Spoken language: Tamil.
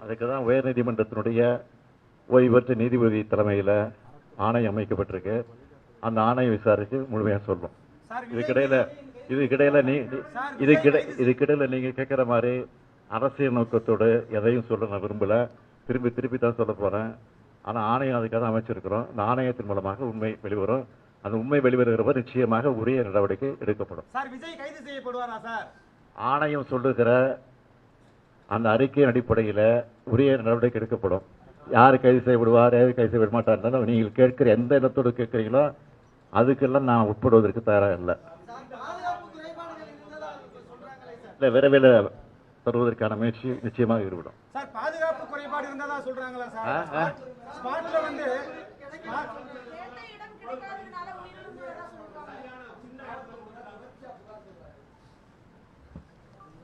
அதுக்கு தான் உயர்நீதிமன்றத்தினுடைய ஓய்வு பெற்ற நீதிபதி தலைமையில் ஆணையம் அமைக்கப்பட்டிருக்கு. அந்த ஆணையம் விசாரித்து முழுமையாக சொல்லும். இதுக்கிடையில நீங்க கேட்குற மாதிரி அரசியல் நோக்கத்தோடு எதையும் சொல்ல நான் விரும்பல. திருப்பி தான் சொல்ல போறேன். ஆனால் ஆணையம் அதுக்காக அமைச்சிருக்கிறோம். இந்த ஆணையத்தின் மூலமாக உண்மை வெளிவரும். அந்த உண்மை வெளிவருகிறப்ப நிச்சயமாக உரிய நடவடிக்கை எடுக்கப்படும். விஜய் கைது செய்யப்படுவாரா சார்? ஆணையம் சொல்லுகிற அந்த அறிக்கையின் அடிப்படையில் உரிய நடவடிக்கை எடுக்கப்படும். யார் கைது செய்யப்படுவார், யார் கைது செய்ய மாட்டார், நீங்கள் கேட்கிற எந்த இடத்தோடு கேட்குறீங்களோ அதுக்கெல்லாம் நான் உட்படுவதற்கு தயாராக இல்லை. விரைவில் தருவதற்கான முயற்சி நிச்சயமாக ஈடுபடும். பாதுகாப்பு குறைபாடு இருந்ததா சொல்றாங்களா சார்? ஸ்பாட்ல வந்து